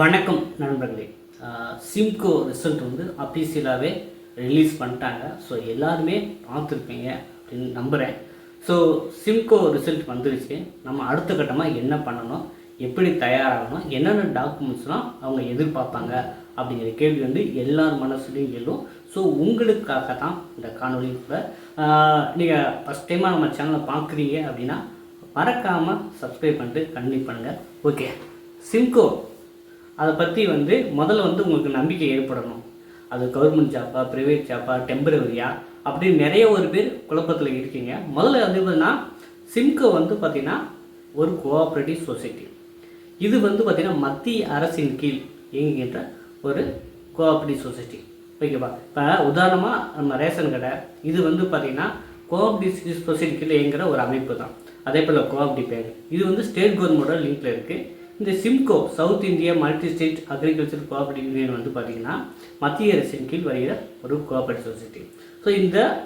வணக்கம் நண்பர்களே. Simcoe result வந்து அஃபீஷியலாகவே ரிலீஸ் பண்ணிட்டாங்க. ஸோ எல்லாருமே பார்த்துருப்பீங்க அப்படின்னு நம்புகிறேன். ஸோ சிம்கோ ரிசல்ட் வந்துருச்சு. நம்ம அடுத்த கட்டமாக என்ன பண்ணணும், எப்படி தயாராகணும், என்னென்ன டாக்குமெண்ட்ஸ்லாம் அவங்க எதிர்பார்ப்பாங்க அப்படிங்கிற கேள்வி வந்து எல்லார் மனசுலையும் எழும். ஸோ உங்களுக்காக தான் இந்த காணொலி. கூட நீங்கள் ஃபஸ்ட் டைமாக நம்ம சேனலை பார்க்குறீங்க அப்படின்னா மறக்காமல் சப்ஸ்கிரைப் பண்ணிட்டு கண்டிப்பாக பண்ணுங்கள். ஓகே, சிம்கோ அதை பற்றி வந்து முதல்ல வந்து உங்களுக்கு நம்பிக்கை ஏற்படணும். அது கவர்மெண்ட் ஜாப்பா, ப்ரைவேட் ஜாப்பா, டெம்பரவரியா அப்படின்னு நிறைய ஒரு பேர் குழப்பத்தில் இருக்கீங்க. முதல்ல வந்து பார்த்தீங்கன்னா சிம்கோ வந்து பார்த்திங்கன்னா ஒரு கோஆப்ரேட்டிவ் சொசைட்டி. இது வந்து பார்த்திங்கன்னா மத்திய அரசின் கீழ் இயங்குகின்ற ஒரு கோஆப்ரேட்டிவ் சொசைட்டி. ஓகேவா? இப்போ உதாரணமாக நம்ம ரேஷன் கடை, இது வந்து பார்த்திங்கன்னா கோஆப்ரேட்டிவ் சொசைட்டி கீழே இயங்குகிற ஒரு அமைப்பு தான். அதே போல் கோஆப்ரேட்டிவ் பேங்க், இது வந்து ஸ்டேட் கவர்மெண்டோட லிங்க்கில் இருக்குது. இந்த Simcoe south India multi state agriculture cooperative union வந்து பார்த்திங்கன்னா மத்திய அரசின் கீழ் வருகிற ஒரு கோஆப்ரேட்டிவ் சொசைட்டி. ஸோ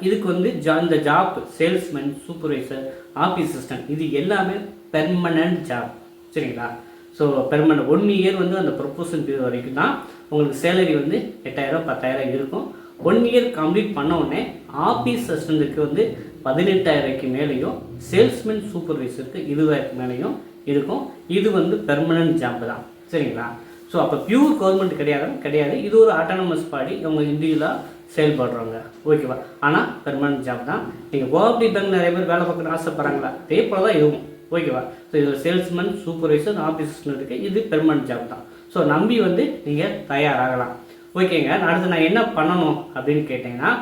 இதுக்கு வந்து இந்த job salesman, supervisor, office assistant இது எல்லாமே பெர்மனன்ட் ஜாப். சரிங்களா? ஸோ பெர்மனன்ட் 1 இயர் வந்து அந்த ப்ரொபோசல் பீரியட் வரைக்கும் தான் உங்களுக்கு சேலரி வந்து 8,000 10,000 இருக்கும். 1 இயர் கம்ப்ளீட் பண்ண உடனே ஆஃபீஸ் அசிஸ்டண்ட்டுக்கு வந்து 18,000 மேலேயும், சேல்ஸ்மேன் சூப்பர்வைசருக்கு 20,000 மேலேயும் இருக்கும். இது வந்து பெர்மனன்ட் ஜாப் தான். சரிங்களா? ஸோ அப்போ பியூர் கவர்மெண்ட் கிடையாது. இது ஒரு ஆட்டானமஸ் பாடி, அவங்க இண்டிவிஜுவலாக செயல்படுறவங்க. ஓகேவா? ஆனால் பெர்மனன்ட் ஜாப் தான். நீங்கள் கோஆப்ரேட்டிவ் பேங்க் நிறைய பேர் வேலை பார்க்கணும்னு ஆசைப்படுறாங்களா? அதே போல தான் இதுவும். ஓகேவா? ஸோ இதில் சேல்ஸ்மேன், சூப்பர்வைசர், ஆஃபீஸ் இருக்குது. இது பெர்மனன்ட் ஜாப் தான். ஸோ நம்பி வந்து நீங்கள் தயாராகலாம். ஓகேங்க. அடுத்து நான் என்ன பண்ணணும் அப்படின்னு கேட்டிங்கன்னா,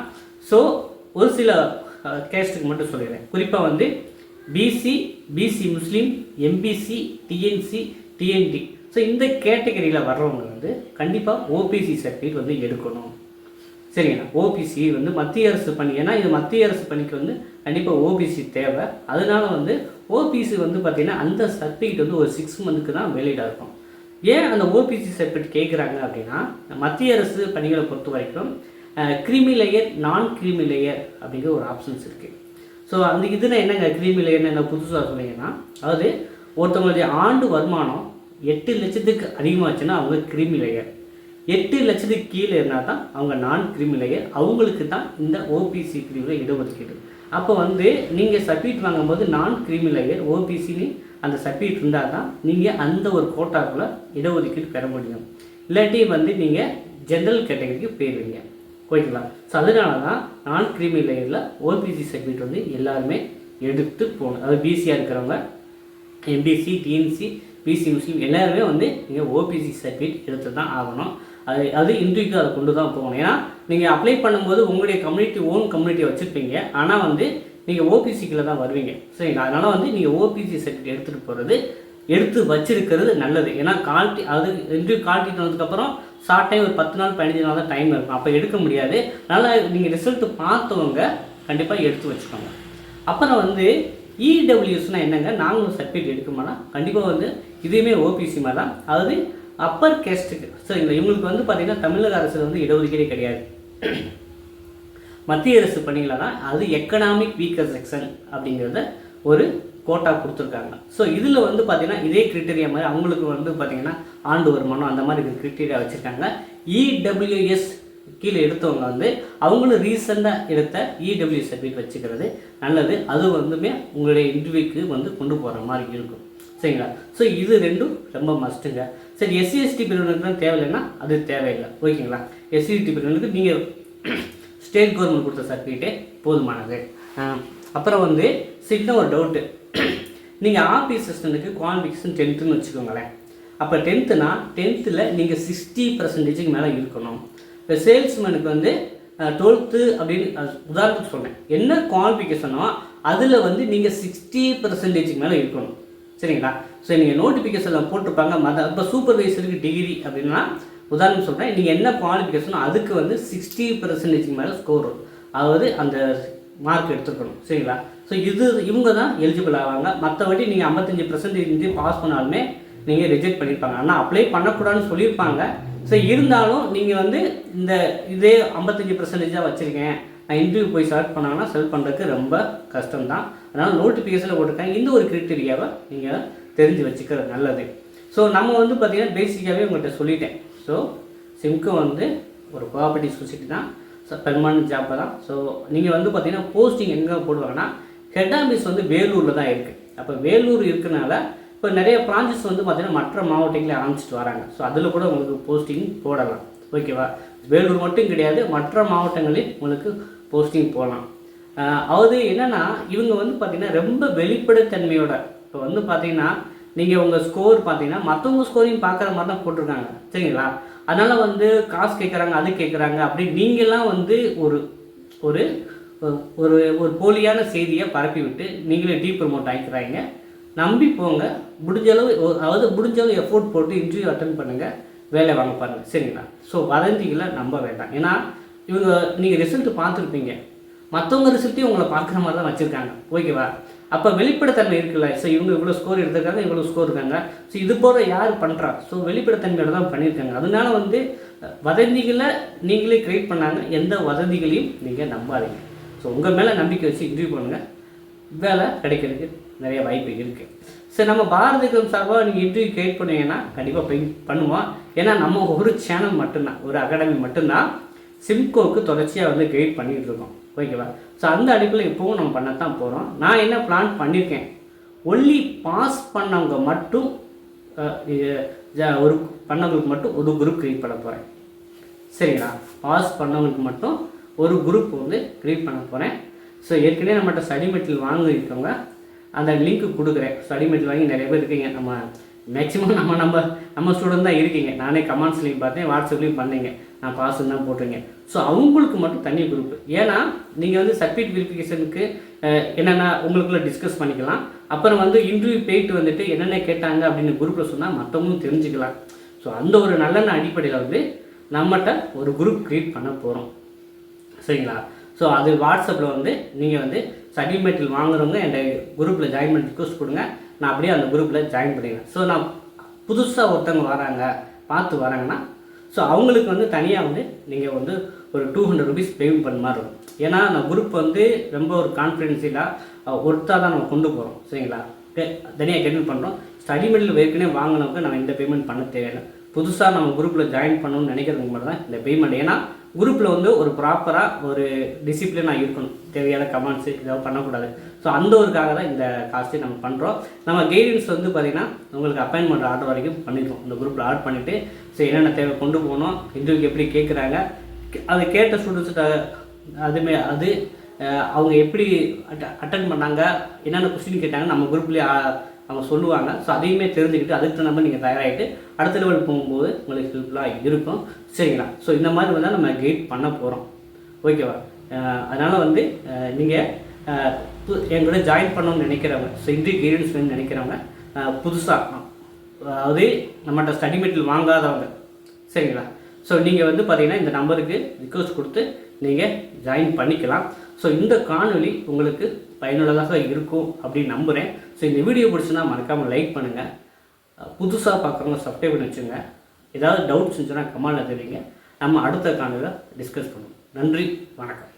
ஸோ ஒரு சில கேஸ்ட்டுக்கு மட்டும் சொல்லிடுறேன். குறிப்பாக வந்து பிசி முஸ்லீம், எம்பிசி, டிஎன்சி, டிஎன்டி, ஸோ இந்த கேட்டகரியில் வர்றவங்க வந்து கண்டிப்பாக ஓபிசி சர்டிஃபிகேட் வந்து எடுக்கணும். சரிங்களா? ஓபிசி வந்து மத்திய அரசு பணி, ஏன்னா இது மத்திய அரசு பணிக்கு வந்து கண்டிப்பாக ஓபிசி தேவை. அதனால வந்து ஓபிசி வந்து பார்த்திங்கன்னா அந்த சர்டிஃபிகேட் வந்து ஒரு 6 மந்த்துக்கு தான் வேலிடாக இருக்கும். ஏன் அந்த ஓபிசி சர்டிஃபிகேட் கேட்குறாங்க அப்படின்னா, மத்திய அரசு பணிகளை பொறுத்த வரைக்கும் கிரீமி லேயர், நான் கிரீமி லேயர் அப்படிங்கிற ஒரு ஆப்ஷன்ஸ் இருக்குது. ஸோ அந்த இதில் என்னங்க கிரீமி லேயர்னு என்ன புதுசாக சொன்னீங்கன்னா, அதாவது ஒருத்தவங்களுடைய ஆண்டு வருமானம் 8 லட்சத்துக்கு அதிகமாச்சுன்னா அவங்க கிரீமி லேயர், 8 லட்சத்துக்கு கீழே இருந்தால் தான் அவங்க நான் கிரீமி லேயர். அவங்களுக்கு தான் இந்த ஓபிசி பிரிவில் இடஒதுக்கீடு. அப்போ வந்து நீங்கள் சர்டிஃபிகேட் வாங்கும்போது நான் கிரீமி லேயர், ஓபிசின்னு அந்த சர்டிஃபிகேட் இருந்தால் தான் நீங்கள் அந்த ஒரு கோட்டாக்குள்ளே இடஒதுக்கீடு பெற முடியும். இல்லாட்டி வந்து நீங்கள் ஜென்ரல் கேட்டகரிக்கு போயிடுவீங்க. ஓகேங்களா? ஸோ அதனால தான் நான் கிரீமி லேயரில் ஓபிசி சர்டிஃபிகேட் வந்து எல்லாருமே எடுத்து போகணும். அதாவது பிசியாக இருக்கிறவங்க, எம்பிசி, டிஎன்சி, பிசி முஸ்லீம் எல்லாருமே வந்து நீங்கள் ஓபிசி சர்டிஃபிகேட் எடுத்து தான் ஆகணும். அது இன்டர்வியூக்கு அதை கொண்டு தான் போகணும். ஏன்னா நீங்கள் அப்ளை பண்ணும்போது உங்களுடைய கம்யூனிட்டி ஓன் கம்யூனிட்டியை வச்சுருப்பீங்க, ஆனால் வந்து நீங்கள் ஓபிசிக்குள்ளே தான் வருவீங்க. சரிங்களா? அதனால் வந்து நீங்கள் ஓபிசி சர்டிஃபிகேட் எடுத்துகிட்டு போகிறது, எடுத்து வச்சிருக்கிறது நல்லது. ஏன்னா அது இன்டர்வியூ கால்ட்டிட்டு வந்ததுக்கப்புறம் ஷார்ட் டைம் ஒரு 10 நாள் 15 நாள் தான் டைம் இருக்கும். அப்போ எடுக்க முடியாது. அதனால் நீங்கள் ரிசல்ட்டு பார்த்தவங்க கண்டிப்பாக எடுத்து வச்சுக்கோங்க. அப்புறம் வந்து இடபிள்யூஎஸ்னால் என்னங்க, நாங்களும் சர்டிஃபிகேட் எடுக்க மாட்டோம். கண்டிப்பாக வந்து இதுவுமே ஓபிசி மாதிரி தான். அதாவது அப்பர் கேஸ்ட்டுக்கு. சரிங்களா? இவங்களுக்கு வந்து பார்த்திங்கன்னா தமிழக அரசு வந்து இடஒதுக்கீடே கிடையாது. மத்திய அரசு பணியில் தான் அது எக்கனாமிக் வீக்கர் செக்ஷன் அப்படிங்கிறத ஒரு கோட்டா கொடுத்துருக்காங்க. ஸோ இதில் வந்து பார்த்திங்கன்னா இதே கிரிட்டீரியா மாதிரி அவங்களுக்கு வந்து பார்த்திங்கன்னா ஆண்டு வருமானம் அந்த மாதிரி கிரிட்டீரியா வச்சுருக்காங்க. இடபிள்யூஎஸ் கீழே எடுத்தவங்க வந்து அவங்களும் ரீசெண்டாக எடுத்த இடபிள்யூஎஸ் சர்டிஃபிகேட் வச்சுக்கிறது நல்லது. அது வந்துமே உங்களுடைய இன்டர்வியூக்கு வந்து கொண்டு போகிற மாதிரி இருக்கும். சரிங்களா? ஸோ இது ரெண்டும் ரொம்ப மஸ்ட்டுங்க. சரி, எஸ்சி/எஸ்டி பிரிவினருக்கு தேவையில்லைன்னா அது தேவையில்லை. ஓகேங்களா? எஸ்சி/எஸ்டி பிரிவினருக்கு நீங்கள் ஸ்டேட் கவர்மெண்ட் கொடுத்த சர்டிஃபிகேட்டே போதுமானது. அப்புறம் வந்து சின்ன ஒரு டவுட்டு, நீங்கள் ஆஃபீஸ் அசிஸ்டண்ட்டுக்கு குவாலிஃபிகேஷன் 10ன்னு வச்சுக்கோங்களேன். அப்போ 10ல் நீங்கள் 60% மேலே இருக்கணும். இப்போ சேல்ஸ்மேனுக்கு வந்து 12th அப்படின்னு உதாரணத்துக்கு சொன்னேன். என்ன குவாலிஃபிகேஷனோ அதில் வந்து நீங்கள் 60% மேலே இருக்கணும். சரிங்களா? ஸோ நீங்கள் நோட்டிஃபிகேஷனில் போட்டிருப்பாங்க. இப்போ சூப்பர்வைசருக்கு டிகிரி அப்படின்னா உதாரணம் சொல்கிறேன், நீங்கள் என்ன குவாலிஃபிகேஷனோ அதுக்கு வந்து 60% மேலே ஸ்கோர், அதாவது அந்த மார்க் எடுத்துக்கணும். சரிங்களா? ஸோ இவங்க தான் எலிஜிபிள் ஆவாங்க. மற்றபடி நீங்கள் 55% பாஸ் பண்ணாலுமே நீங்கள் ரிஜெக்ட் பண்ணியிருப்பாங்க. ஆனால் அப்ளை பண்ணக்கூடாதுன்னு சொல்லியிருப்பாங்க. ஸோ இருந்தாலும் நீங்கள் வந்து இதே 55% வச்சுருக்கேன், நான் இன்டர்வியூ போய் செலக்ட் பண்ணாங்கன்னா செலக்ட் பண்ணுறதுக்கு ரொம்ப கஷ்டம்தான். அதனால் நோட்டிஃபிகேஷனில் போட்டிருக்காங்க. இந்த ஒரு கிரிட்டீரியாவை நீங்கள் தெரிஞ்சு வச்சுக்கிறது நல்லது. ஸோ நம்ம வந்து பார்த்திங்கன்னா பேசிக்காகவே உங்கள்கிட்ட சொல்லிட்டேன். ஸோ சிம்கோ வந்து ஒரு கோஆபரேட்டிவ் சொசைட்டி தான், ஸோ பெர்மனன்ட் ஜாப் தான். ஸோ நீங்கள் வந்து பார்த்திங்கன்னா போஸ்டிங் எங்கே போடுவாங்கன்னா ஹெட் ஆஃபீஸ் வந்து வேலூரில் தான் இருக்குது. அப்போ வேலூர் இருக்கனால இப்போ நிறைய பிரான்ச்சஸ் வந்து பார்த்திங்கன்னா மற்ற மாவட்டங்களில் ஆரம்பிச்சிட்டு வராங்க. ஸோ அதில் கூட உங்களுக்கு போஸ்டிங் போடலாம். ஓகேவா? வேலூர் மட்டும் கிடையாது, மற்ற மாவட்டங்களில் உங்களுக்கு போஸ்டிங் போடலாம். அதாவது என்னென்னா இவங்க வந்து பார்த்திங்கன்னா ரொம்ப வெளிப்படைத்தன்மையோட, இப்போ வந்து பார்த்திங்கன்னா நீங்கள் உங்கள் ஸ்கோர் பார்த்தீங்கன்னா மற்றவங்க ஸ்கோரையும் பார்க்குற மாதிரி தான் போட்டிருக்காங்க. சரிங்களா? அதனால் வந்து காசு கேட்குறாங்க, அது கேட்குறாங்க, அப்படி நீங்களாம் வந்து ஒரு ஒரு ஒரு ஒரு போலியான செய்தியை பரப்பி விட்டு நீங்களே ப்ரமோட் ஆகிக்கிறாங்க. நம்பி போங்க. முடிஞ்சளவு எஃபோர்ட் போட்டு இன்டர்வியூ அட்டன் பண்ணுங்கள், வேலை வாங்க பாருங்கள். சரிங்களா? ஸோ வதந்திகளை நம்ப வேண்டாம். ஏன்னா இவங்க நீங்கள் ரிசல்ட் பார்த்துருப்பீங்க, மற்றவங்க ரிசல்ட்டையும் உங்களை பார்க்குற மாதிரி தான் வச்சுருக்காங்க. ஓகேவா? அப்போ வெளிப்படைத்தன்மை இருக்குல்ல. ஸோ இவங்க இவ்வளோ ஸ்கோர் எடுத்திருக்காங்க, இவ்வளோ ஸ்கோர் இருக்காங்க, ஸோ இது போல் யார் பண்ணுறா? ஸோ வெளிப்படைத்தன்மையோட தான் பண்ணியிருக்காங்க. அதனால வந்து வதந்திகளை நீங்களே க்ரியேட் பண்ணாங்க. எந்த வதந்திகளையும் நீங்கள் நம்பாதீங்க. ஸோ உங்கள் மேலே நம்பிக்கை வச்சு இன்டர்வியூ பண்ணுங்கள், வேலை கிடைக்கிறதுக்கு நிறைய வாய்ப்பு இருக்குது. சரி, நம்ம பாரதிகம் சார்பாக நீங்கள் இன்டர்வியூ க்ரியேட் பண்ணுவீங்கன்னா கண்டிப்பாக பண்ணுவோம். ஏன்னா நம்ம ஒரு சேனல் மட்டும்தான், ஒரு அகாடமி மட்டும்தான் சிம்கோவுக்கு தொடர்ச்சியாக வந்து கைட் பண்ணிகிட்டு இருக்கோம். ஓகேவா? ஸோ அந்த அடிப்பில் இப்போவும் நம்ம பண்ணத்தான் போகிறோம். நான் என்ன பிளான் பண்ணியிருக்கேன், ஒன்லி பாஸ் பண்ணவங்க மட்டும் பண்ணவங்களுக்கு மட்டும் ஒரு குரூப் க்ரியேட் பண்ண போகிறேன். சரிங்களா? பாஸ் பண்ணவங்களுக்கு மட்டும் ஒரு குரூப் வந்து க்ரியேட் பண்ண போகிறேன். ஸோ ஏற்கனவே நம்மகிட்ட ஸ்டடி மெட்டீரியல் வாங்கியிருக்கவங்க அந்த லிங்க்கு கொடுக்குறேன். ஸ்டடி மெட்டீரியல் வாங்கி நிறைய பேர் இருக்கீங்க. நம்ம மேக்ஸிமம் நம்ம ஸ்டூடெண்ட் தான் இருக்கீங்க. நானே கமெண்ட்ஸ்லையும் பார்த்தேன், வாட்ஸ்அப்லேயும் பண்ணீங்க, நான் பாஸ்ன்னு தான் போட்டிருங்க. ஸோ அவங்களுக்கு மட்டும் தனி குரூப். ஏன்னா நீங்கள் வந்து சர்டிஃபிகேட் வெரிஃபிகேஷனுக்கு என்னென்ன உங்களுக்குள்ளே டிஸ்கஸ் பண்ணிக்கலாம். அப்புறம் வந்து இன்டர்வியூ போயிட்டு வந்துட்டு என்னென்ன கேட்டாங்க அப்படின்னு குரூப்பில் சொன்னால் மற்றவங்களும் தெரிஞ்சுக்கலாம். ஸோ அந்த ஒரு நல்லெண்ண அடிப்படையில் வந்து நம்மகிட்ட ஒரு குரூப் க்ரியேட் பண்ண போகிறோம். சரிங்களா? ஸோ அது வாட்ஸ்அப்பில் வந்து நீங்கள் வந்து ஸ்டடி மெட்டீரியல் வாங்குறவங்க என் குரூப்பில் ஜாயின் பண்ணி ரிக்வஸ்ட் கொடுங்க, நான் அப்படியே அந்த குரூப்பில் ஜாயின் பண்ணிடுவேன். ஸோ நான் புதுசாக ஒருத்தவங்க வராங்க, பார்த்து வராங்கன்னா ஸோ அவங்களுக்கு வந்து தனியாக வந்து நீங்கள் வந்து ஒரு 200 rupees பேமெண்ட் பண்ண மாதிரி இருக்கும். ஏன்னா நான் குரூப் வந்து ரொம்ப ஒரு கான்ஃபிடென்ஷியலாக ஒருத்தாக தான் நம்ம கொண்டு போகிறோம். சரிங்களா? தனியாக கெட்டில் பண்ணுறோம். ஸ்டடி மெட்டீரியல் ஏற்கனவே வாங்கினவங்க நம்ம இந்த பேமெண்ட் பண்ண தேவையில்லை. புதுசாக நம்ம குரூப்பில் ஜாயின் பண்ணணும்னு நினைக்கிறதுக்கு மட்டும் தான் இந்த பேமெண்ட். ஏன்னா குரூப்பில் வந்து ஒரு ப்ராப்பராக ஒரு டிசிப்ளினாக இருக்கணும், தேவையான கமெண்ட்ஸு இதெல்லாம் பண்ணக்கூடாது. ஸோ அந்த ஒருக்காக தான் இந்த காஸ்ட்டை நம்ம பண்ணுறோம். நம்ம கைடன்ஸ் வந்து பார்த்திங்கன்னா உங்களுக்கு அப்பாயின்மெண்ட் ஆர்டர் வரைக்கும் பண்ணிடுவோம். இந்த குரூப்பில் ஆட் பண்ணிவிட்டு ஸோ என்னென்ன தேவை கொண்டு போகணும், இன்டர்வியூக்கு எப்படி கேட்குறாங்க, அதை கேட்ட ஸ்டூடெண்ட்ஸ்கிட்ட அது அவங்க எப்படி அட்டன் பண்ணாங்க, என்னென்ன கொஸ்டின் கேட்டாங்க நம்ம குரூப்லேயே அவங்க சொல்லுவாங்க. ஸோ அதையுமே தெரிஞ்சுக்கிட்டு அதுக்கு தகுந்த மாதிரி நீங்கள் தயாராகிட்டு அடுத்த லெவல் போகும்போது உங்களுக்கு ஹெல்ப்ஃபுல்லாக இருக்கும். சரிங்களா? ஸோ இந்த மாதிரி வந்து நம்ம கைட் பண்ண போகிறோம். ஓகேவா? அதனால் வந்து நீங்கள் எங்களோட ஜாயின் பண்ணணும்னு நினைக்கிறவங்க, ஸோ இன்டர்வியூ கைடன்ஸ் வேணும்னு நினைக்கிறவங்க, புதுசாக அதாவது நம்மகிட்ட ஸ்டடி மெட்டீரியல் வாங்காதவங்க, சரிங்களா? ஸோ நீங்கள் வந்து பார்த்தீங்கன்னா இந்த நம்பருக்கு ரிக்வஸ்ட் கொடுத்து நீங்கள் ஜாயின் பண்ணிக்கலாம். ஸோ இந்த காணொலி உங்களுக்கு பயனுள்ளதாக இருக்கும் அப்படின்னு நம்புகிறேன். ஸோ இந்த வீடியோ பிடிச்சுன்னா மறக்காமல் லைக் பண்ணுங்கள், புதுசாக பார்க்குறவங்க சப்ஸ்கிரைப் பண்ணி வச்சுங்க. ஏதாவது டவுட்ஸ் இருந்துச்சுன்னா கமெண்ட்டில் தெரிவிங்க, நம்ம அடுத்த காணொலியில் டிஸ்கஸ் பண்ணுவோம். நன்றி, வணக்கம்.